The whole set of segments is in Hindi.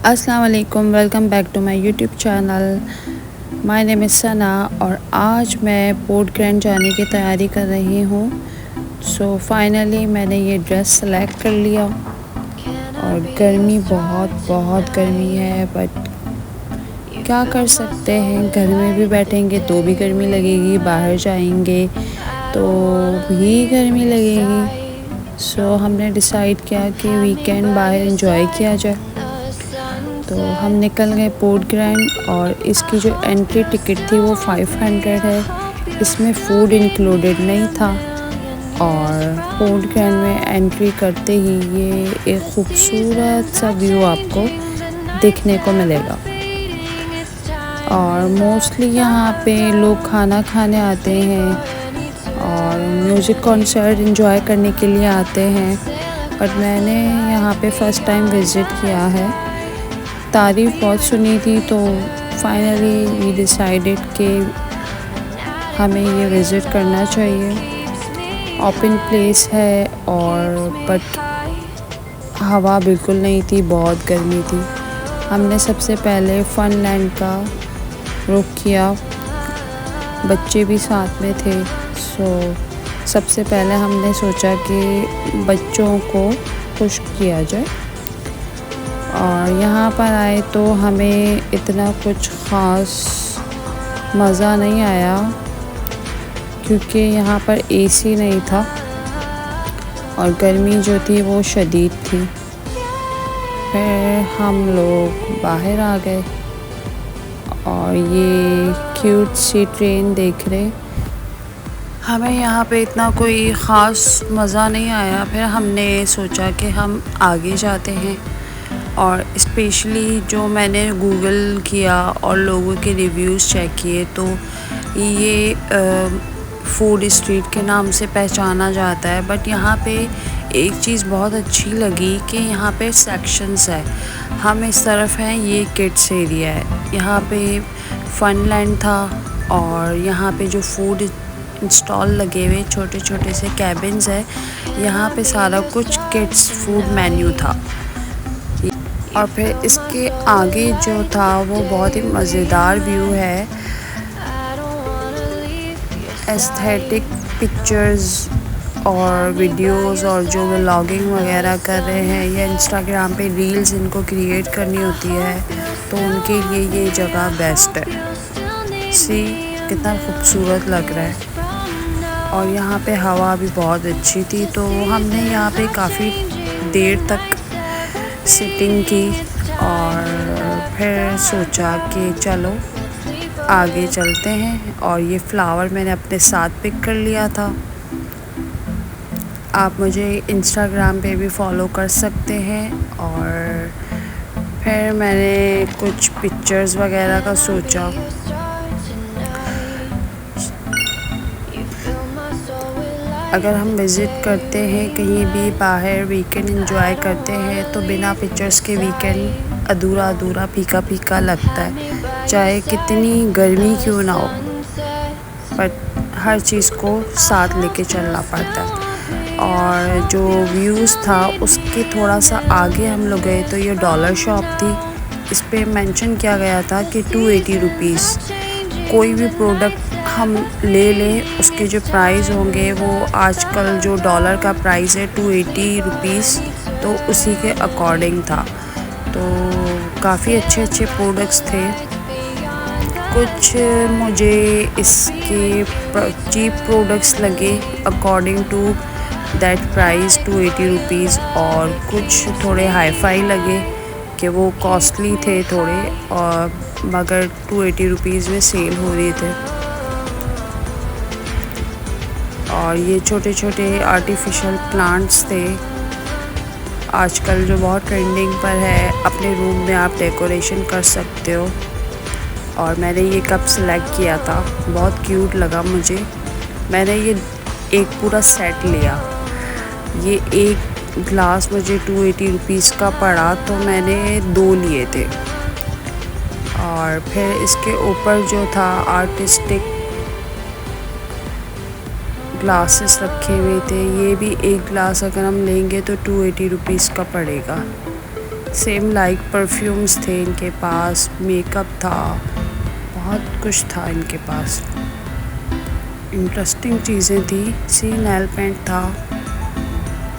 अस्सलाम वालेकुम, welcome back to my YouTube channel. My name is Sana और आज मैं पोर्ट ग्रैंड जाने की तैयारी कर रही हूँ। सो फाइनली मैंने ये ड्रेस सेलेक्ट कर लिया और गर्मी बहुत गर्मी है, बट क्या कर सकते हैं, घर में भी बैठेंगे तो भी गर्मी लगेगी, बाहर जाएंगे तो भी गर्मी लगेगी। सो हमने डिसाइड किया कि वीकेंड बाहर एंजॉय किया जाए। तो हम निकल गए पोर्ट ग्रैंड और इसकी जो एंट्री टिकट थी वो 500 है। इसमें फ़ूड इंक्लूडेड नहीं था। और पोर्ट ग्रैंड में एंट्री करते ही ये एक खूबसूरत सा व्यू आपको देखने को मिलेगा। और मोस्टली यहाँ पे लोग खाना खाने आते हैं और म्यूज़िक कॉन्सर्ट एंजॉय करने के लिए आते हैं, बट मैंने यहाँ पे फ़र्स्ट टाइम विज़िट किया है। तारीफ़ बहुत सुनी थी तो फाइनली वी डिसाइडेड कि हमें ये विज़िट करना चाहिए। ओपन प्लेस है और बट हवा बिल्कुल नहीं थी, बहुत गर्मी थी। हमने सबसे पहले फनलैंड का रुख किया, बच्चे भी साथ में थे। सो सबसे पहले हमने सोचा कि बच्चों को खुश किया जाए। और यहाँ पर आए तो हमें इतना कुछ ख़ास मज़ा नहीं आया क्योंकि यहाँ पर एसी नहीं था और गर्मी जो थी वो शदीद थी। फिर हम लोग बाहर आ गए और ये क्यूट सी ट्रेन देख रहे। हमें यहाँ पे इतना कोई ख़ास मज़ा नहीं आया। फिर हमने सोचा कि हम आगे जाते हैं और स्पेशली जो मैंने गूगल किया और लोगों के रिव्यूज़ चेक किए तो ये फूड स्ट्रीट के नाम से पहचाना जाता है। बट यहाँ पे एक चीज़ बहुत अच्छी लगी कि यहाँ पे सेक्शंस है। हम इस तरफ हैं, ये किड्स एरिया है। यहाँ पे फनलैंड था और यहाँ पे जो फूड स्टॉल लगे हुए छोटे छोटे से कैबिन्स है, यहाँ पे सारा कुछ किड्स फूड मेन्यू था। और फिर इसके आगे जो था वो बहुत ही मज़ेदार व्यू है। एस्थेटिक पिक्चर्स और वीडियोस और जो व्लॉगिंग वगैरह कर रहे हैं या इंस्टाग्राम पे रील्स इनको क्रिएट करनी होती है तो उनके लिए ये जगह बेस्ट है। सी कितना खूबसूरत लग रहा है। और यहाँ पे हवा भी बहुत अच्छी थी तो हमने यहाँ पे काफ़ी देर तक सिटिंग की और फिर सोचा कि चलो आगे चलते हैं। और ये फ्लावर मैंने अपने साथ पिक कर लिया था। आप मुझे इंस्टाग्राम पे भी फॉलो कर सकते हैं। और फिर मैंने कुछ पिक्चर्स वगैरह का सोचा। अगर हम विज़िट करते हैं कहीं भी बाहर, वीकेंड एंजॉय करते हैं तो बिना पिक्चर्स के वीकेंड अधूरा फीका लगता है, चाहे कितनी गर्मी क्यों ना हो, बट हर चीज़ को साथ लेके चलना पड़ता है। और जो व्यूज़ था उसके थोड़ा सा आगे हम लोग गए तो ये डॉलर शॉप थी। इस पे मेंशन किया गया था कि 280 रुपीज़ कोई भी प्रोडक्ट हम ले लें उसके जो प्राइस होंगे वो आजकल जो डॉलर का प्राइस है 280 रुपीज़, तो उसी के अकॉर्डिंग था। तो काफ़ी अच्छे प्रोडक्ट्स थे। कुछ मुझे इसके चीप प्रोडक्ट्स लगे according to that price 280 rupees और कुछ थोड़े हाई-फाई लगे कि वो कॉस्टली थे थोड़े, और मगर 280 रुपीज़ में सेल हो रहे थे। और ये छोटे छोटे आर्टिफिशियल प्लांट्स थे आजकल जो बहुत ट्रेंडिंग पर है। अपने रूम में आप डेकोरेशन कर सकते हो। और मैंने ये कप सेलेक्ट किया था, बहुत क्यूट लगा मुझे। मैंने ये एक पूरा सेट लिया। ये एक ग्लास मुझे 280 रुपीज़ का पड़ा तो मैंने 2 लिए थे। और फिर इसके ऊपर जो था आर्टिस्टिक ग्लासेस रखे हुए थे। ये भी एक ग्लास अगर हम लेंगे तो 280 रुपीज़ का पड़ेगा। सेम लाइक परफ्यूम्स थे इनके पास, मेकअप था, बहुत कुछ था इनके पास। इंटरेस्टिंग चीज़ें थी। सी नेल पेंट था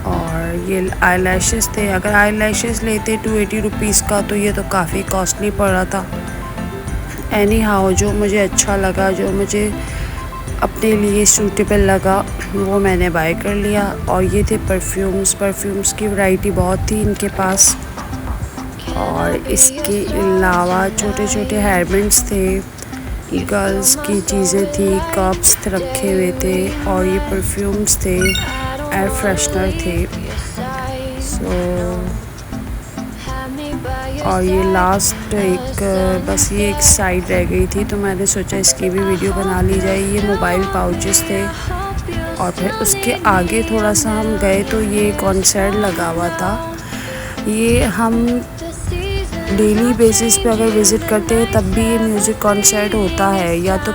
और ये आई लैशेज़ थे। अगर आई लैशेज़ लेते 280 रुपीज़ का तो ये तो काफ़ी कॉस्टली पड़ रहा था। एनी हाउ जो मुझे अच्छा लगा, जो मुझे अपने लिए सूटेबल लगा वो मैंने बाय कर लिया। और ये थे परफ्यूम्स की वैरायटी बहुत थी इनके पास। और इसके अलावा छोटे छोटे हेयरबैंड्स थे, गर्ल्स की चीज़ें थी, कप्स रखे हुए थे और ये परफ्यूम्स थे, एयर फ्रेशनर थे। और ये लास्ट बस ये एक साइड रह गई थी तो मैंने सोचा इसकी भी वीडियो बना ली जाए। ये मोबाइल पाउचेस थे। और फिर उसके आगे थोड़ा सा हम गए तो ये कॉन्सर्ट लगा हुआ था। ये हम डेली बेसिस पे अगर विज़िट करते हैं तब भी ये म्यूज़िक कॉन्सर्ट होता है। या तो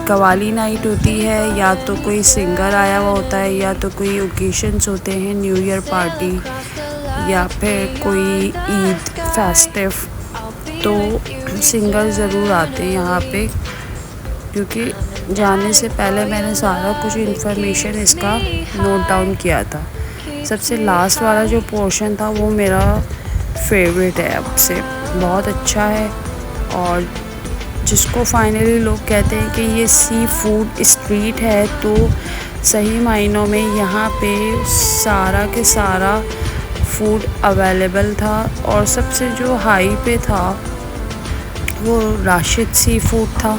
कवाली नाइट होती है, या तो कोई सिंगर आया हुआ होता है, या तो कोई ओकेशंस होते हैं, न्यू ईयर पार्टी या फिर कोई ईद फेस्टिव, तो सिंगर ज़रूर आते हैं यहाँ पे। क्योंकि जाने से पहले मैंने सारा कुछ इन्फॉर्मेशन इसका नोट डाउन किया था। सबसे लास्ट वाला जो पोर्शन था वो मेरा फेवरेट है, अब से बहुत अच्छा है। और जिसको फाइनली लोग कहते हैं कि ये सी फूड स्ट्रीट है, तो सही मायनों में यहाँ पे सारा के सारा फूड अवेलेबल था। और सबसे जो हाई पे था वो राशिद सी फूड था,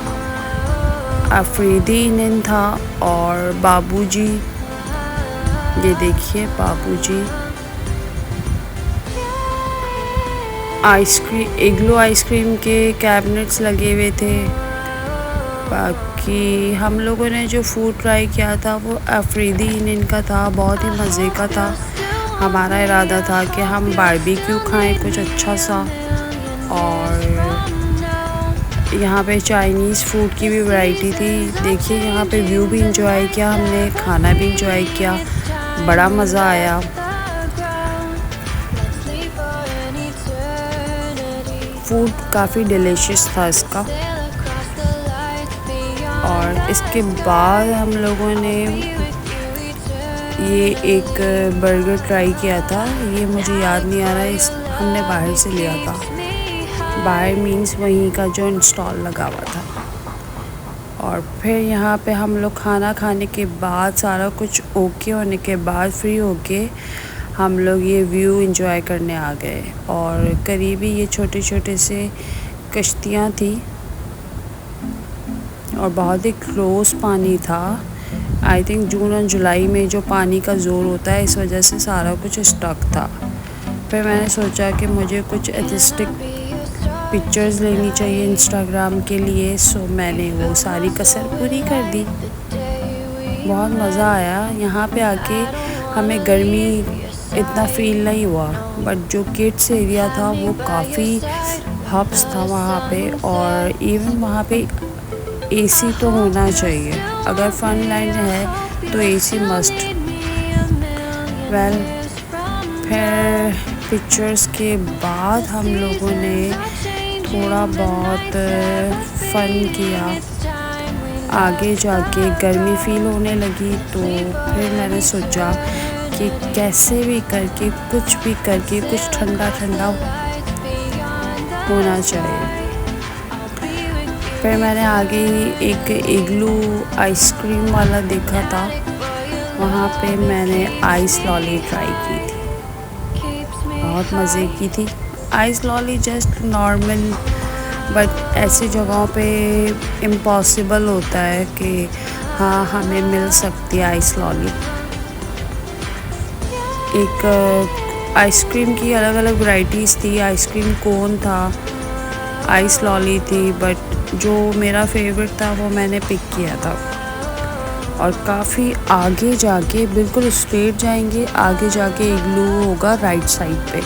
अफरीदी इन था और बाबूजी, ये देखिए बाबूजी आइसक्रीम, इग्लो आइसक्रीम के कैबिनेट्स लगे हुए थे। बाकी हम लोगों ने जो फूड ट्राई किया था वो अफरीदी इन का था, बहुत ही मज़े का था। हमारा इरादा था कि हम बारबेक्यू खाएं कुछ अच्छा सा। और यहाँ पे चाइनीज़ फूड की भी वैरायटी थी। देखिए यहाँ पे व्यू भी इंजॉय किया हमने, खाना भी इंजॉय किया, बड़ा मज़ा आया। फूड काफ़ी डिलीशियस था इसका। और इसके बाद हम लोगों ने ये एक बर्गर ट्राई किया था। ये मुझे याद नहीं आ रहा है, हमने बाहर से लिया था। बाहर मीन्स वहीं का जो इंस्टॉल लगा हुआ था। और फिर यहाँ पे हम लोग खाना खाने के बाद, सारा कुछ ओके होने के बाद, फ्री होके हम लोग ये व्यू एंजॉय करने आ गए। और करीबी ये छोटे छोटे से कश्तियाँ थी और बहुत ही क्लोज पानी था। आई थिंक जून और जुलाई में जो पानी का ज़ोर होता है, इस वजह से सारा कुछ स्टक था। फिर मैंने सोचा कि मुझे कुछ आर्टिस्टिक पिक्चर्स लेनी चाहिए इंस्टाग्राम के लिए, सो मैंने वो सारी कसर पूरी कर दी। बहुत मज़ा आया यहाँ पे आके। हमें गर्मी इतना फील नहीं हुआ, बट जो किड्स एरिया था वो काफ़ी हब्स था वहाँ पे। और इवन वहाँ पे एसी तो होना चाहिए, अगर फन लैंड है तो एसी मस्ट। फिर पिक्चर्स के बाद हम लोगों ने थोड़ा बहुत फन किया। आगे जाके गर्मी फील होने लगी तो फिर मैंने सोचा कि कैसे भी करके कुछ ठंडा ठंडा होना चाहिए। फिर मैंने आगे एक इग्लू आइसक्रीम वाला देखा था, वहाँ पे मैंने आइस लॉली ट्राई की थी, बहुत मज़े की थी। Ice lolly just normal, but ऐसी जगहों पे इम्पॉसिबल होता है कि हाँ हमें मिल सकती है आइस लॉली। एक आइसक्रीम की अलग अलग वैरायटीज़ थी, आइसक्रीम कोन था, आइस लॉली थी, बट जो मेरा फेवरेट था वो मैंने पिक किया था। और काफ़ी आगे जाके, बिल्कुल स्ट्रेट जाएंगे, आगे जाके इग्लू होगा राइट साइड पे।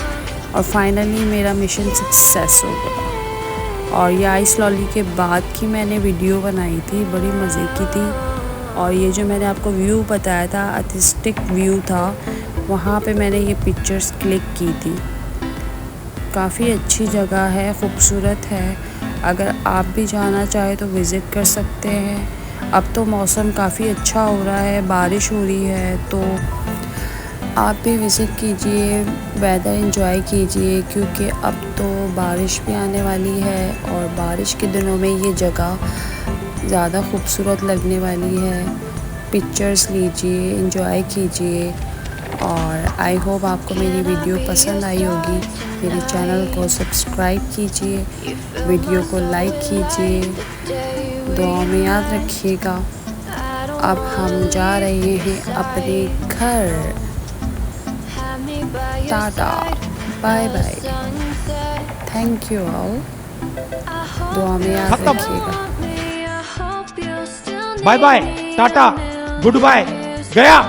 और फाइनली मेरा मिशन सक्सेस हो गया। और ये आइस लॉली के बाद की मैंने वीडियो बनाई थी, बड़ी मज़े की थी। और ये जो मैंने आपको व्यू बताया था, आर्टिस्टिक व्यू था, वहाँ पे मैंने ये पिक्चर्स क्लिक की थी। काफ़ी अच्छी जगह है, खूबसूरत है। अगर आप भी जाना चाहे तो विज़िट कर सकते हैं। अब तो मौसम काफ़ी अच्छा हो रहा है, बारिश हो रही है, तो आप भी विज़िट कीजिए, वेदर एंजॉय कीजिए, क्योंकि अब तो बारिश भी आने वाली है और बारिश के दिनों में ये जगह ज़्यादा खूबसूरत लगने वाली है। पिक्चर्स लीजिए, एंजॉय कीजिए और आई होप आपको मेरी वीडियो पसंद आई होगी। मेरे चैनल को सब्सक्राइब कीजिए, वीडियो को लाइक कीजिए, दुआ में याद रखिएगा। अब हम जा रहे हैं अपने घर। Tata, bye bye, thank you all, दुआ में याद रखिएगा। Bye bye, tata, good bye, गया।